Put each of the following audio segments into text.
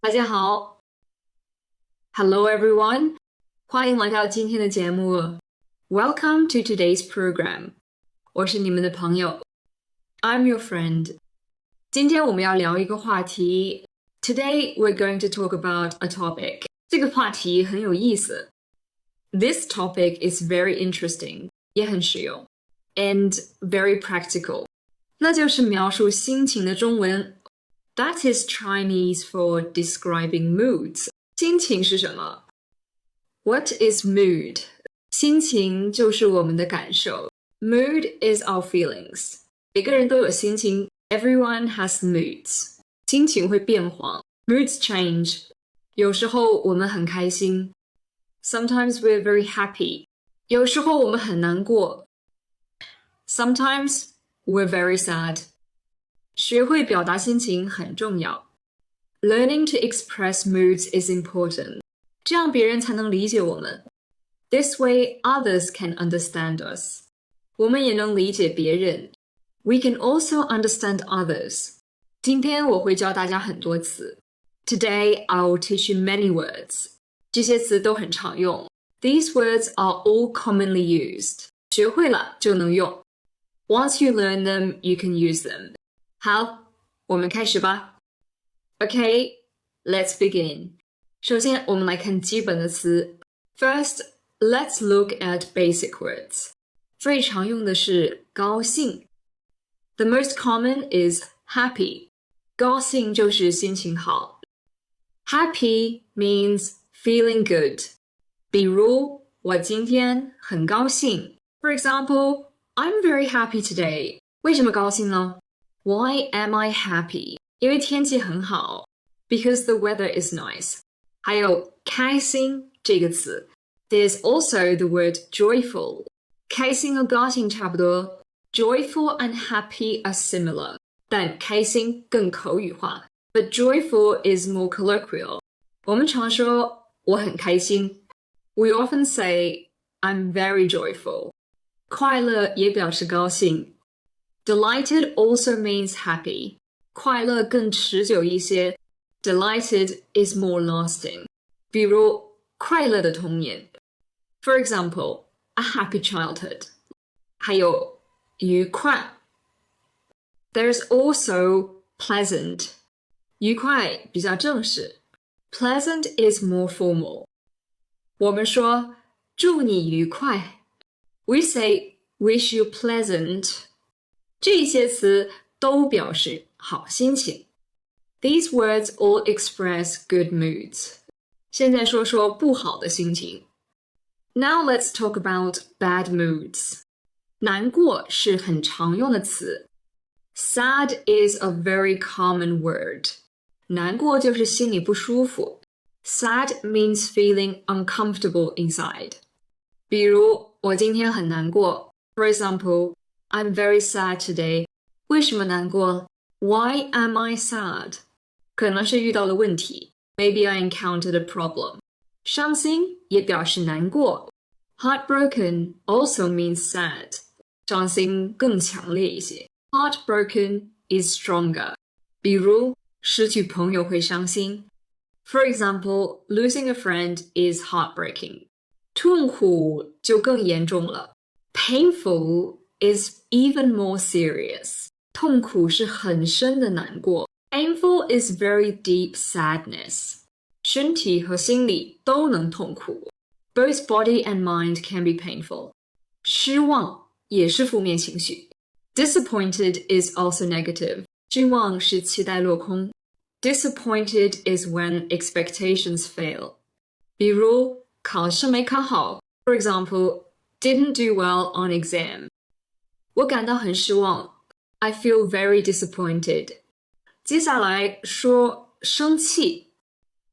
大家好 ，Hello everyone，欢迎来到今天的节目。Welcome to today's program， 我是你们的朋友 ，I'm your friend。今天我们要聊一个话题 ，Today we're going to talk about a topic。这个话题很有意思 ，This topic is very interesting， 也很实用 ，and very practical。那就是描述心情的中文。That is Chinese for describing moods. 心情是什么 ？What is mood? 心情就是我们的感受。Mood is our feelings. 每个人都有心情。Everyone has moods. 心情会变化。Moods change. 有时候我们很开心。Sometimes we're very happy. 有时候我们很难过。Sometimes we're very sad. 学会表达心情很重要。Learning to express moods is important. 这样别人才能理解我们。This way, others can understand us. 我们也能理解别人。We can also understand others. 今天我会教大家很多词。Today, I will teach you many words. 这些词都很常用。These words are all commonly used. 学会了就能用。Once you learn them, you can use them. 好，我们开始吧。Okay, let's begin. 首先，我们来看基本的词。First, let's look at basic words. 最常用的是高兴。The most common is happy. 高兴就是心情好。Happy means feeling good. 比如，我今天很高兴。For example, I'm very happy today. 为什么高兴呢？Why am I happy? 因为天气很好 because the weather is nice. 还有开心这个词 There's also the word joyful. 开心和高兴差不多 Joyful and happy are similar. 但开心更口语化 But joyful is more colloquial. 我们常说我很开心 We often say I'm very joyful. 快乐也表示高兴Delighted also means happy. 快乐更持久一些 Delighted is more lasting. 比如快乐的童年 For example, a happy childhood. 还有愉快 There's also pleasant. 愉快比较正式 Pleasant is more formal. 我们说祝你愉快 We say wish you pleasant.这些词都表示好心情。These words all express good moods. 现在说说不好的心情。Now let's talk about bad moods. 难过是很常用的词。Sad is a very common word. 难过就是心里不舒服。Sad means feeling uncomfortable inside. 比如我今天很难过。For example,I'm very sad today. 为什么难过 Why am I sad? 可能是遇到了问题 Maybe I encountered a problem. 伤心也表示难过 Heartbroken also means sad. 伤心更强烈一些 Heartbroken is stronger. 比如失去朋友会伤心 For example, losing a friend is heartbreaking. 痛苦就更严重了 Painful is even more serious. 痛苦是很深的难过 Painful is very deep sadness. 身体和心理都能痛苦 Both body and mind can be painful. 失望也是负面情绪 Disappointed is also negative. 失望是期待落空 Disappointed is when expectations fail. 比如考试没考好 For example, didn't do well on exam.我感到很失望 I feel very disappointed. 接下来说生气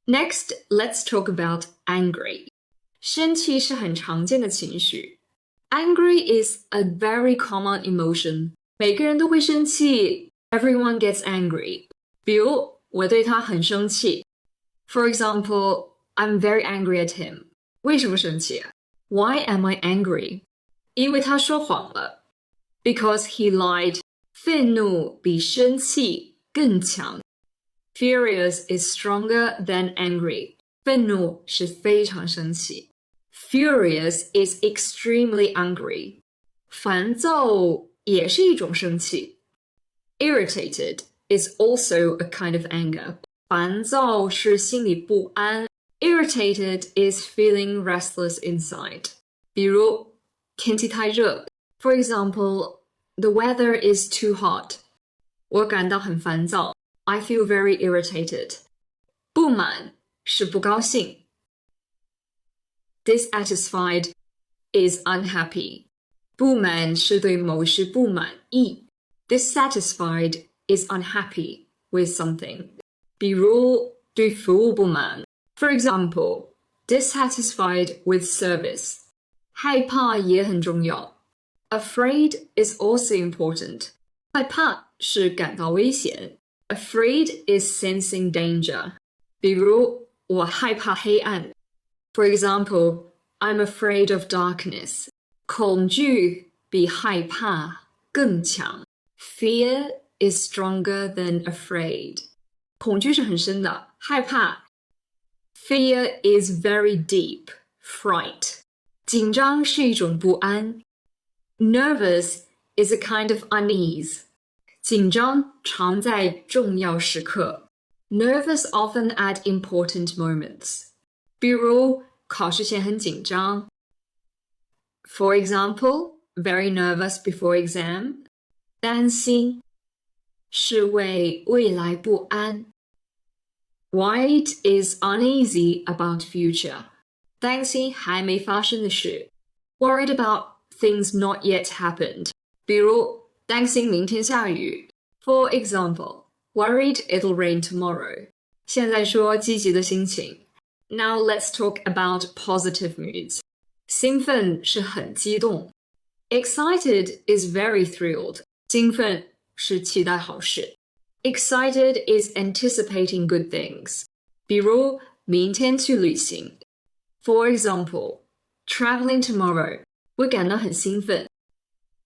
Next, let's talk about angry. 生气是很常见的情绪 Angry is a very common emotion. 每个人都会生气 Everyone gets angry. 比如我对他很生气 For example, I'm very angry at him. 为什么生气 Why am I angry? 因为他说谎了Because he lied. 愤怒比生气更强。Furious is stronger than angry. 愤怒是非常生气。Furious is extremely angry. 烦躁也是一种生气。Irritated is also a kind of anger. 烦躁是心里不安。Irritated is feeling restless inside. 比如天气太热。For example, the weather is too hot. 我感到很烦躁。I feel very irritated. 不满是不高兴。Dissatisfied is unhappy. 不满是对某事不满意。Dissatisfied is unhappy with something. 比如对服务不满。For example, dissatisfied with service. 害怕也很重要。Afraid is also important. 害怕是感到危险。Afraid is sensing danger. 比如我害怕黑暗。For example, I'm afraid of darkness. 恐惧比害怕更强。Fear is stronger than afraid. 恐惧是很深的，害怕。Fear is very deep. Fright. 紧张是一种不安。Nervous is a kind of unease. 紧张常在重要时刻。Nervous often at important moments. 比如考试前很紧张。For example, very nervous before exam. 担心是为未来不安。White is uneasy about future. 担心还没发生的事。Worried about things not yet happened. 比如担心明天下雨。For example, worried it'll rain tomorrow. 现在说积极的心情。Now let's talk about positive moods. 兴奋是很激动。Excited is very thrilled. 兴奋是期待好事。Excited is anticipating good things. 比如明天去旅行。For example, traveling tomorrow. 我感到很兴奋。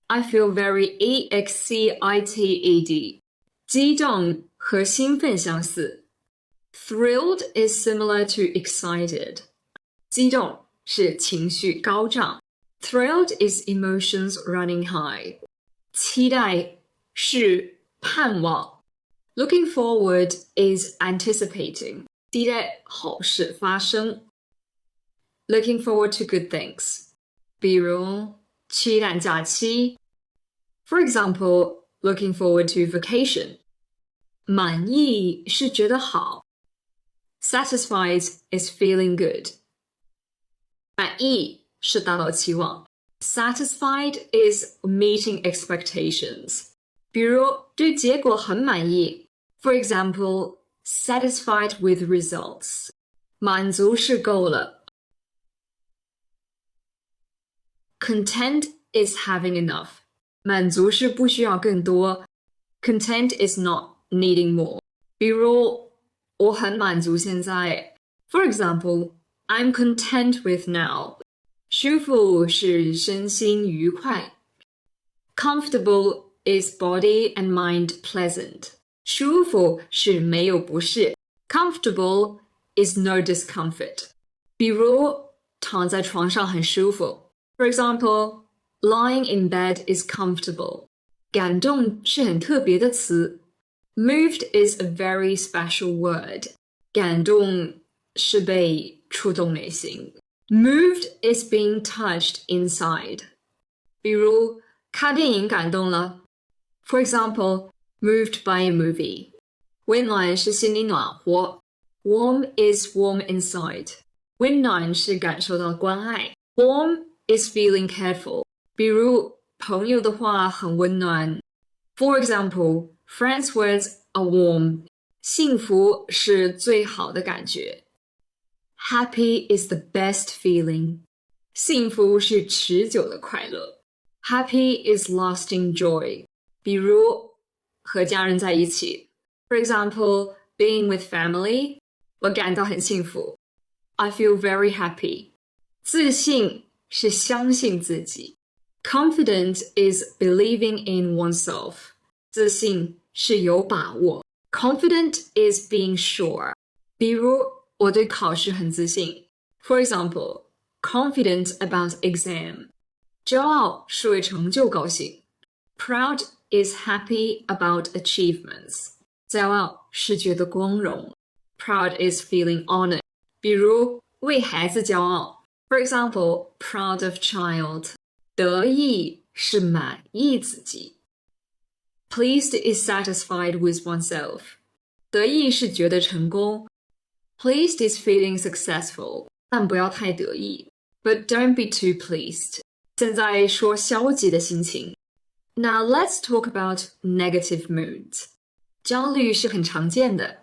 I feel very excited. 激动和兴奋相似。Thrilled is similar to excited. 激动是情绪高涨。Thrilled is emotions running high. 期待是盼望。Looking forward is anticipating. 期待好事发生。Looking forward to good things. 比如期待假期。For example, looking forward to vacation. 满意是觉得好。Satisfied is feeling good. 满意是达到期望。Satisfied is meeting expectations. 比如对结果很满意。For example, satisfied with results. 满足是够了。Content is having enough. 满足是不需要更多。Content is not needing more. 比如我很满足现在。For example, I'm content with now. 舒服是身心愉快。Comfortable is body and mind pleasant. 舒服是没有不适。Comfortable is no discomfort. 比如躺在床上很舒服。For example, lying in bed is comfortable. 感动是很特别的词。Moved is a very special word. 感动是被触动内心。Moved is being touched inside. 比如看电影感动了。For example, moved by a movie. 温暖是心里暖和。Warm is warm inside. 温暖是感受到关爱。Warm is feeling careful. 比如朋友的话很温暖。For example, friends' words are warm. 幸福是最好的感觉。Happy is the best feeling. 幸福是持久的快乐。Happy is lasting joy. 比如和家人在一起。For example, being with family. 我感到很幸福。I feel very happy. 自信是相信自己。Confident is believing in oneself. 自信是有把握。Confident is being sure. 比如我对考试很自信。For example, confident about exam. 骄傲是为成就高兴。Proud is happy about achievements. 骄傲是觉得光荣。Proud is feeling honored. 比如为孩子骄傲。For example, proud of child. 得意是满意自己。Pleased is satisfied with oneself. 得意是觉得成功。Pleased is feeling successful. 但不要太得意。But don't be too pleased. 现在说消极的心情。Now let's talk about negative moods. 焦虑是很常见的。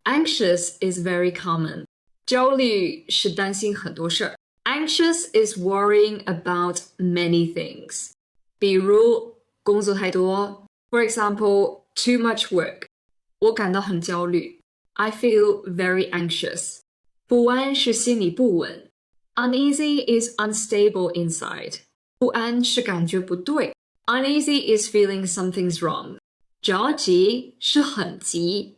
Anxious is very common. 焦虑是担心很多事儿。Anxious is worrying about many things. 比如工作太多。For example, too much work. 我感到很焦虑。I feel very anxious. 不安是心里不稳。Uneasy is unstable inside. 不安是感觉不对。Uneasy is feeling something's wrong. 着急是很急。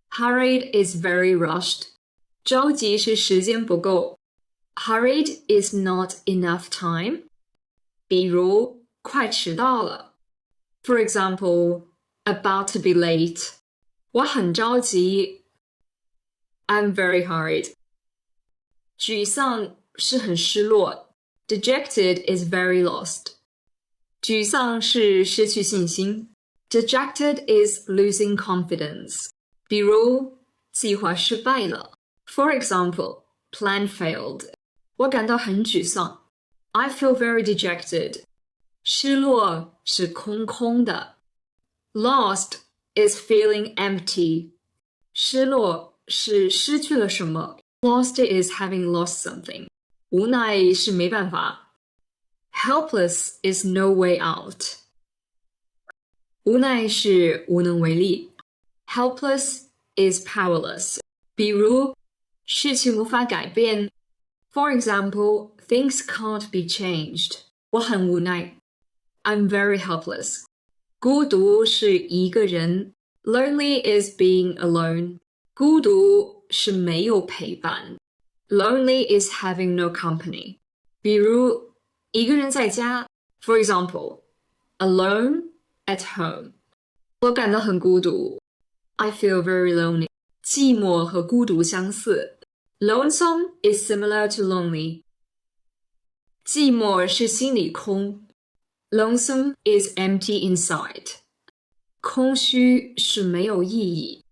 Hurried is very rushed. 着急是时间不够。Hurried is not enough time. 比如快迟到了。For example, about to be late. 我很着急。I'm very hurried. 沮丧是很失落。Dejected is very lost. 沮丧是失去信心。Dejected is losing confidence. 比如计划失败了。For example, plan failed. 我感到很沮丧。I feel very dejected. 失落是空空的。Lost is feeling empty. 失落是失去了什么。Lost is having lost something. 无奈是没办法。Helpless is no way out. 无奈是无能为力。Helpless is powerless. 比如事情无法改变。For example, things can't be changed. 我很无奈。I'm very helpless. 孤独是一个人。Lonely is being alone. 孤独是没有陪伴。Lonely is having no company. 比如一个人在家。For example, alone at home. 我感到很孤独。I feel very lonely. 寂寞和孤独相似。Lonesome is similar to lonely. 寂寞是心里空。Lonesome is empty inside. 空虚是没有意义。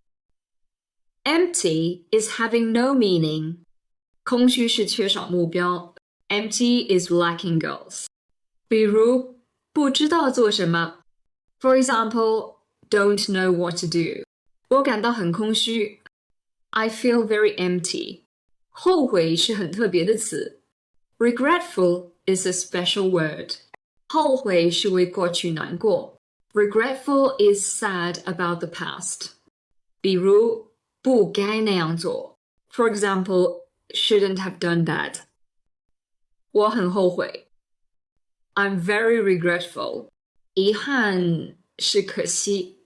Empty is having no meaning. 空虚是缺少目标。Empty is lacking goals. 比如不知道做什么。For example, don't know what to do. 我感到很空虚。I feel very empty. 后悔是很特别的词。Regretful is a special word. 后悔是为过去难过。Regretful is sad about the past. 比如不该那样做。For example, shouldn't have done that. 我很后悔。I'm very regretful. 遗憾是可惜。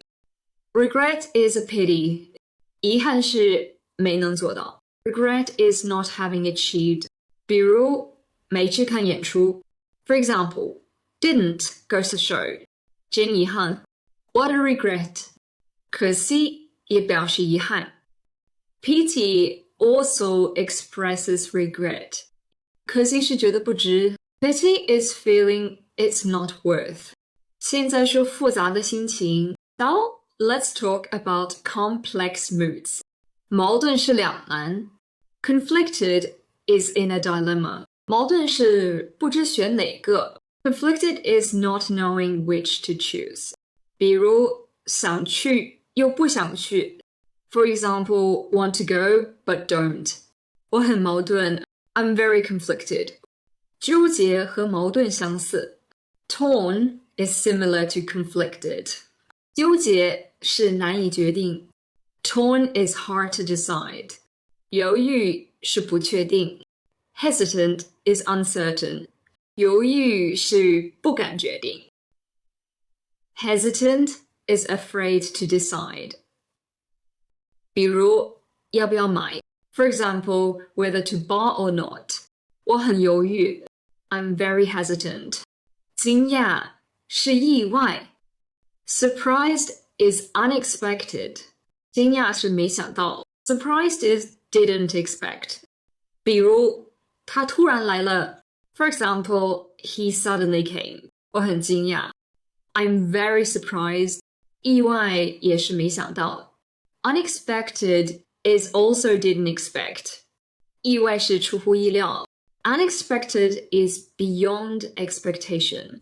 Regret is a pity. 遗憾是没能做到。Regret is not having achieved. 比如没去看演出。For example, didn't go to the show. 真遗憾。What a regret. 可惜也表示遗憾。Pity also expresses regret. 可惜是觉得不值。Pity is feeling it's not worth. 现在说复杂的心情。Now, let's talk about complex moods. 矛盾是两难。Conflicted is in a dilemma. 矛盾是不知选哪个。Conflicted is not knowing which to choose. 比如想去又不想去。For example, want to go but don't. 我很矛盾。I'm very conflicted. 纠结和矛盾相似。Torn is similar to conflicted. 纠结是难以决定。Torn is hard to decide. 犹豫是不确定。Hesitant is uncertain. 犹豫是不敢决定。Hesitant is afraid to decide. 比如要不要买 For example, whether to buy or not. 我很犹豫 I'm very hesitant. 惊讶是意外 Surprised is unexpected. 惊讶是没想到 Surprised is didn't expect. 比如他突然来了 For example, he suddenly came. 我很惊讶 I'm very surprised. 意外也是没想到 Unexpected is also didn't expect. 意外是出乎意料 Unexpected is beyond expectation.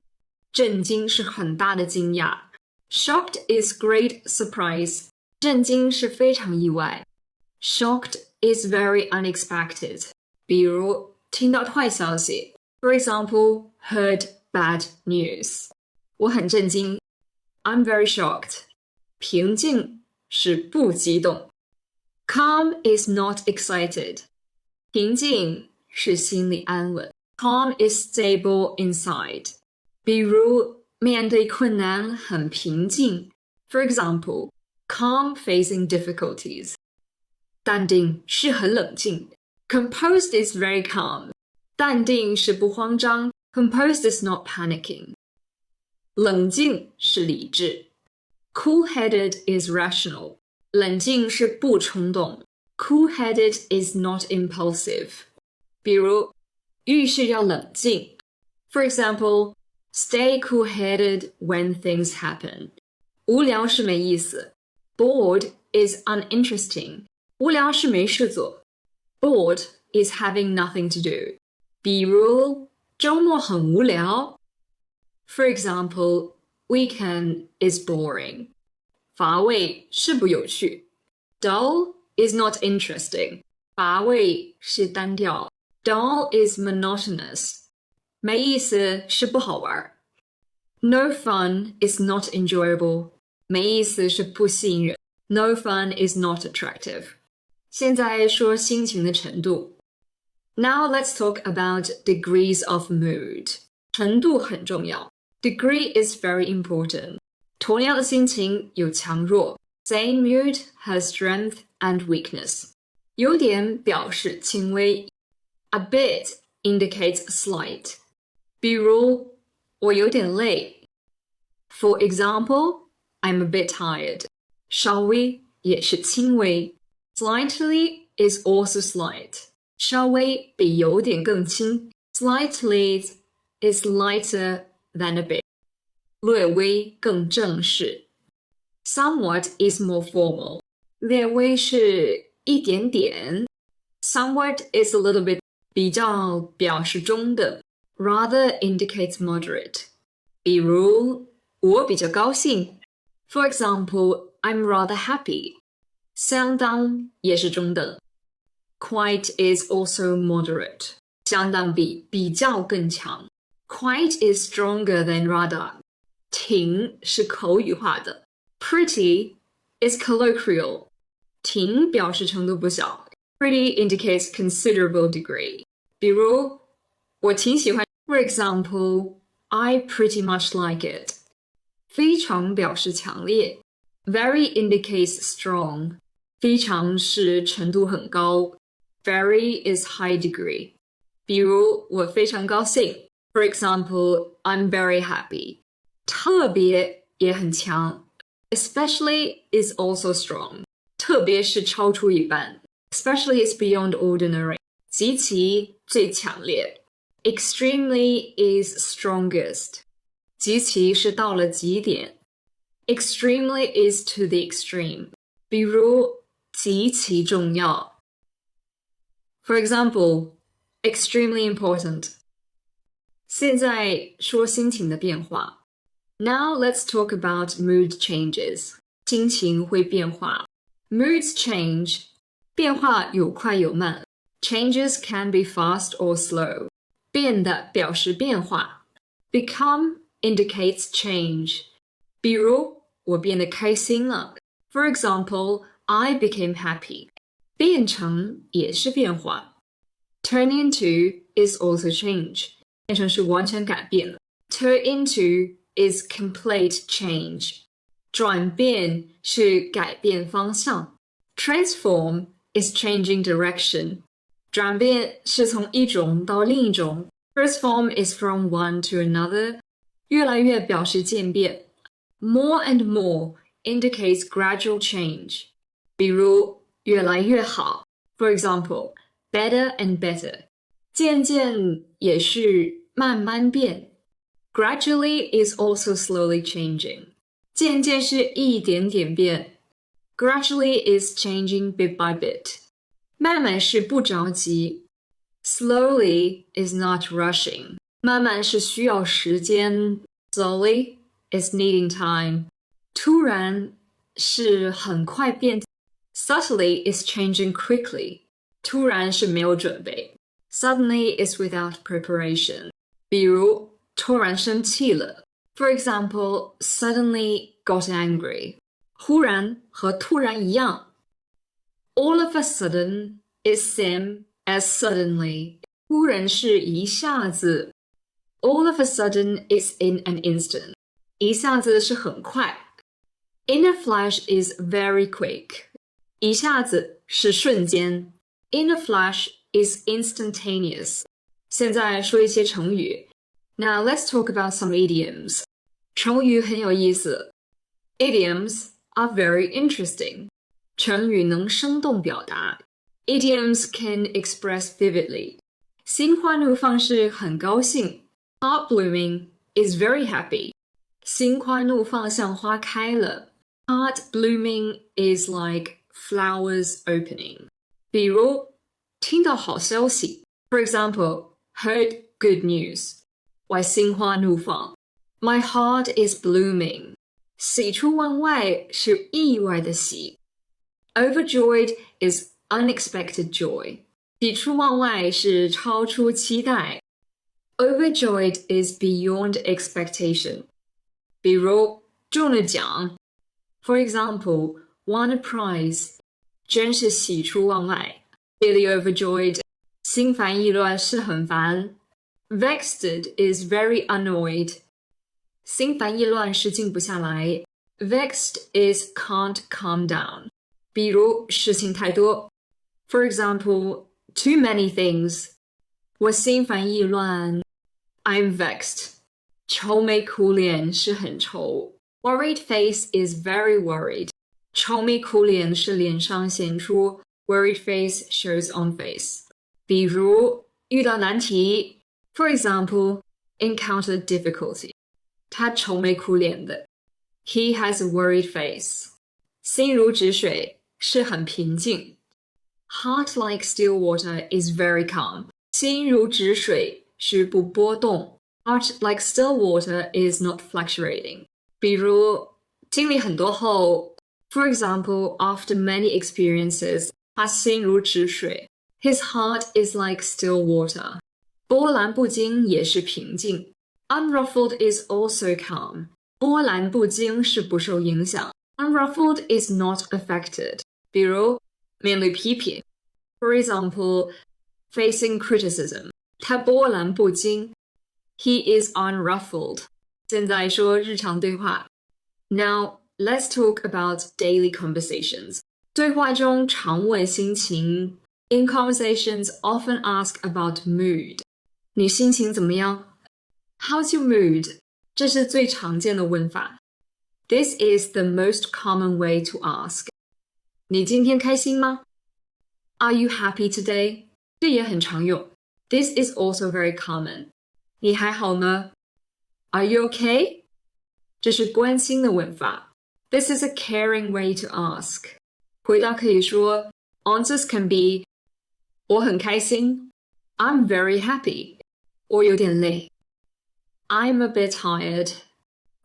震惊是很大的惊讶 Shocked is great surprise. 震惊是非常意外 Shocked is very unexpected. 比如听到坏消息 For example, heard bad news. 我很震惊 I'm very shocked. 平静是不激动 Calm is not excited. 平静是心里安稳 Calm is stable inside. 比如面对困难很平静 For example, calm facing difficulties. 淡定是很冷静 Composed is very calm. 淡定是不慌张 Composed is not panicking. 冷静是理智 Cool-headed is rational. 冷静是不冲动 Cool-headed is not impulsive. 比如遇事要冷静 For example, stay cool-headed when things happen. 无聊是没意思 Bored is uninteresting. 无聊是没事做 Bored is having nothing to do. 比如周末很无聊 For example, weekend is boring. 乏味是不有趣 Dull is not interesting. 乏味是单调 Dull is monotonous. 没意思是不好玩 No fun is not enjoyable. 没意思是不吸引人 No fun is not attractive. 现在说心情的程度 Now let's talk about degrees of mood. 程度很重要 Degree is very important. 同样的心情有强弱 Same mood has strength and weakness. 有点表示轻微 A bit indicates slight. 比如我有点累 For example, I'm a bit tired. 稍微也是轻微 Slightly is also slight. 稍微比有点更轻 Slightly is lighter than a bit. 略微更正式 Somewhat is more formal. 略微是一点点 Somewhat is a little bit 比较表示中等 Rather indicates moderate. 比如我比较高兴 For example, I'm rather happy. 相当也是中等 Quite is also moderate. 相当比较更强 Quite is stronger than rather. 挺是口语化的 Pretty is colloquial. 挺表示程度不小 Pretty indicates considerable degree. 比如我挺喜欢 For example, I pretty much like it. 非常表示强烈 Very indicates strong. 非常是程度很高 Very is high degree. 比如我非常高兴 For example, I'm very happy. 特别也很强 Especially is also strong. 特别是超出一般 Especially is beyond ordinary. 极其最强烈 Extremely is strongest. 极其是到了极点 Extremely is to the extreme. 比如极其重要 For example, extremely important. 现在说心情的变化 Now let's talk about mood changes. 心情会变化 Moods change. 变化有快有慢 Changes can be fast or slow. 变的表示变化 Become indicates change. 比如我变得开心了 For example, I became happy. 变成也是变化 Turn into is also change. 变成是完全改变了 Turn into is complete change. 转变是改变方向 Transform is changing direction. 转变是从一种到另一种。Transform is from one to another. 越来越表示渐变。More and more indicates gradual change. 比如越来越好。For example, better and better. 渐渐也是慢慢变。Gradually is also slowly changing. 渐渐是一点点变。Gradually is changing bit by bit. 慢慢是不着急。Slowly is not rushing. 慢慢是需要时间。Slowly is needing time. 突然是很快变。Subtly is changing quickly. 突然是没有准备。Suddenly is without preparation. 比如突然生气了。For example, suddenly got angry. 忽然和突然一样。All of a sudden is same as suddenly. 忽然是一下子。All of a sudden is in an instant. 一下子是很快。In a flash is very quick. 一下子是瞬间。In a flash is instantaneous. 现在说一些成语。Now let's talk about some idioms. 成语很有意思。Idioms are very interesting. 成语能生动表达。Idioms can express vividly. 心花怒放是很高兴。Heart blooming is very happy. 心花怒放像花开了。Heart blooming is like flowers opening. 比如听到好消息。For example, heard good news. 我心花怒放。My heart is blooming. 喜出望外是意外的喜。Overjoyed is unexpected joy. 喜出望外是超出期待。Overjoyed is beyond expectation. 比如中了奖。For example, won a prize. 真是喜出望外。Really overjoyed. 心烦意乱是很烦。Vexed is very annoyed. 心烦意乱是静不下来。Vexed is can't calm down. 比如事情太多。For example, too many things. 我心烦意乱。I'm vexed. 愁眉苦脸是很愁。Worried face is very worried. 愁眉苦脸是脸上显出。Worried face shows on face. 比如遇到难题。For example, encountered difficulty. 他愁眉苦脸的。He has a worried face. 心如止水是很平静。Heart like still water is very calm. 心如止水是不波动。Heart like still water is not fluctuating. 比如经历很多后。For example, after many experiences, 他心如止水。His heart is like still water. 波澜不惊也是平静。Unruffled is also calm. 波澜不惊是不受影响。Unruffled is not affected. 比如面对批评。For example, facing criticism. 他波澜不惊。He is unruffled. 现在说日常对话。Now, let's talk about daily conversations. 对话中常问心情。In conversations, often ask about mood. 你心情怎么样？ How's your mood? 这是最常见的问法。This is the most common way to ask. 你今天开心吗？ Are you happy today? 这也很常用。This is also very common. 你还好吗？ Are you okay? 这是关心的问法。This is a caring way to ask. 回答可以说 Answers can be 我很开心 I'm very happy 我有点累 I'm a bit tired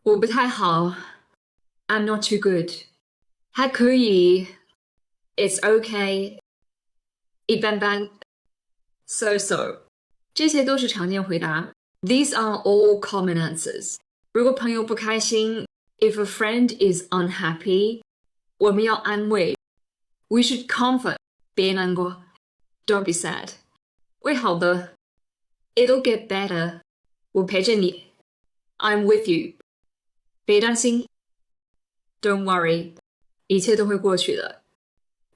我不太好 I'm not too good 还可以 It's okay 一般般 So 这些都是常见回答 These are all common answers 如果朋友不开心 If a friend is unhappy 我们要安慰 We should comfort 别难过 Don't be sad 会好的 It'll get better 我陪着你 I'm with you 别担心 Don't worry 一切都会过去的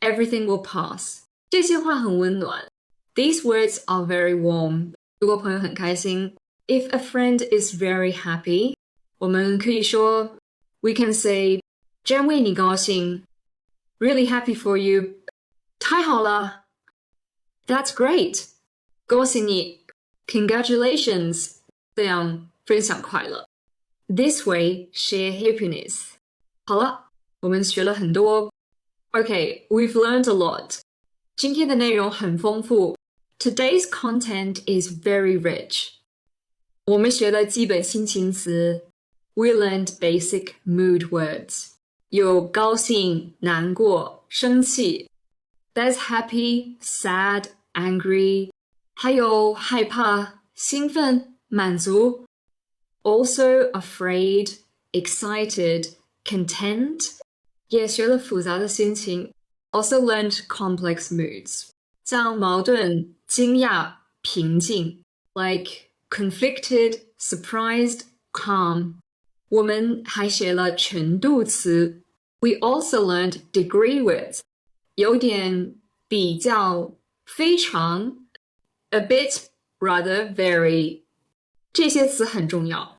everything will pass. 这些话很温暖。These words are very warm. 如果朋友很开心 if a friend is very happy, 我们可以说 we can say 真为你高兴 really happy for you 太好了 that's great 恭喜你 congratulations 这样分享快乐 this way share happiness 好了我们学了很多 Okay, we've learned a lot 今天的内容很丰富 Today's content is very rich 我们学了基本心情词 We learned basic mood words 有高兴、难过、生气 There's happy, sad, angry 还有害怕、兴奋、满足 Also afraid, excited, content 也学了复杂的心情 Also learned complex moods 像矛盾、惊讶、平静 Like conflicted, surprised, calm 我们还学了程度词 We also learned degree words 有点比较非常 a bit rather very 这些词很重要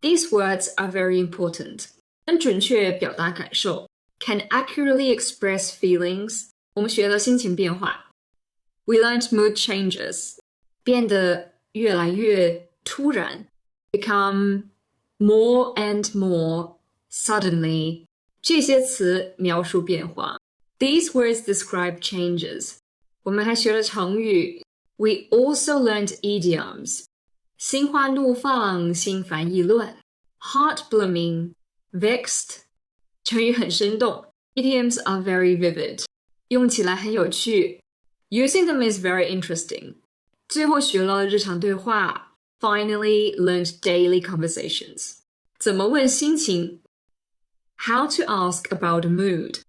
These words are very important 能准确表达感受 can accurately express feelings 我们学了心情变化 We learned mood changes 变得越来越突然 become more and more suddenly 这些词描述变化 These words describe changes 我们还学了成语 We also learned idioms 心花怒放心烦意乱 Heart blooming vexed 成语很生动 Idioms are very vivid 用起来很有趣 Using them is very interesting 最后学了日常对话Finally learned daily conversations. 怎么问心情 How to ask about a mood.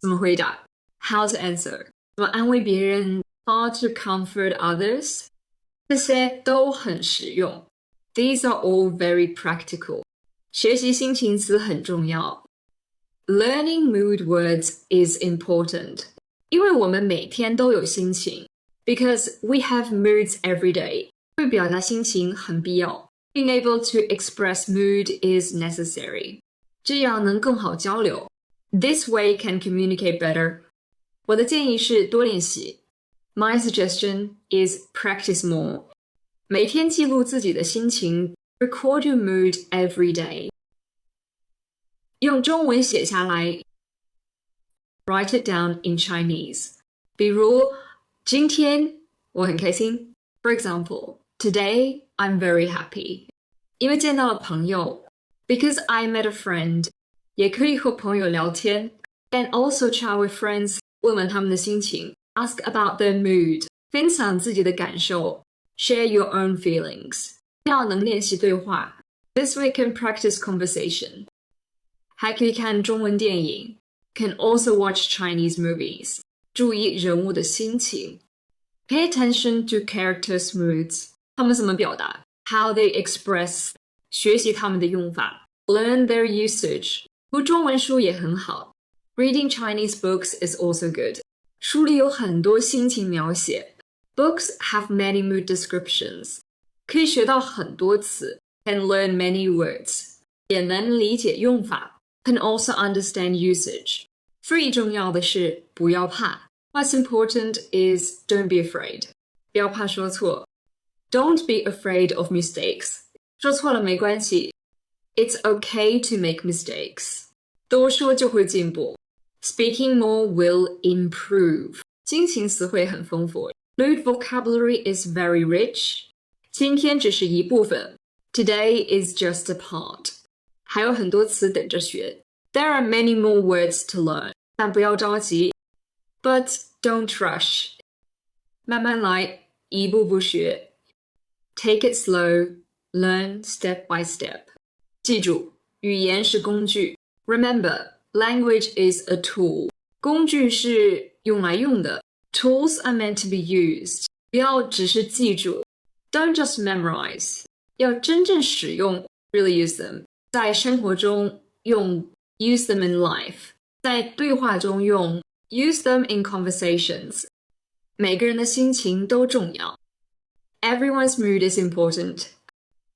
怎么回答 How to answer. 怎么安慰别人 How to comfort others. 这些都很实用 These are all very practical. 学习心情词很重要 Learning mood words is important. 因为我们每天都有心情 Because we have moods every day.会表达心情很必要 Being able to express mood is necessary 这样能更好交流 This way can communicate better 我的建议是多练习 My suggestion is practice more 每天记录自己的心情 Record your mood every day 用中文写下来 Write it down in Chinese 比如今天我很开心 For example Today, I'm very happy. 因为见到了朋友 Because I met a friend. 也可以和朋友聊天 And also chat with friends. 问问他们的心情 Ask about their mood. 分享自己的感受 Share your own feelings. 这样能练习对话 This way can practice conversation. 还可以看中文电影 Can also watch Chinese movies. 注意人物的心情 Pay attention to characters' moods. 他们怎么表达 How they express 学习他们的用法 Learn their usage 读中文书也很好 Reading Chinese books is also good 书里有很多心情描写 Books have many mood descriptions 可以学到很多词 Can learn many words 也能理解用法 Can also understand usage 最重要的是不要怕 What's important is don't be afraid 不要怕说错Don't be afraid of mistakes. 说错了没关系 It's okay to make mistakes. 多说就会进步 Speaking more will improve. 心情词汇很丰富 Mood vocabulary is very rich. 今天只是一部分 Today is just a part. 还有很多词等着学 There are many more words to learn. 但不要着急 But don't rush. 慢慢来一步步学Take it slow, learn step by step. 记住，语言是工具。Remember, language is a tool. 工具是用来用的。Tools are meant to be used. 不要只是记住。Don't just memorize. 要真正使用 really use them. 在生活中用 use them in life. 在对话中用 Use them in conversations. 每个人的心情都重要。Everyone's mood is important.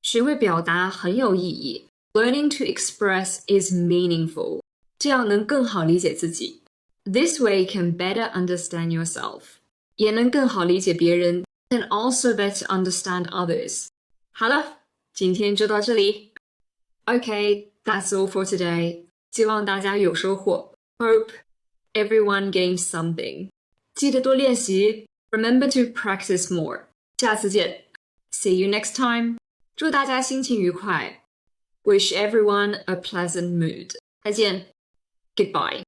学会表达很有意义。Learning to express is meaningful. 这样能更好理解自己。This way can better understand yourself. 也能更好理解别人 and also better understand others. 好了，今天就到这里。Okay, that's all for today. 希望大家有收获。Hope everyone gains something. 记得多练习。Remember to practice more. 下次见。See you next time. 祝大家心情愉快。Wish everyone a pleasant mood. 再见。Goodbye.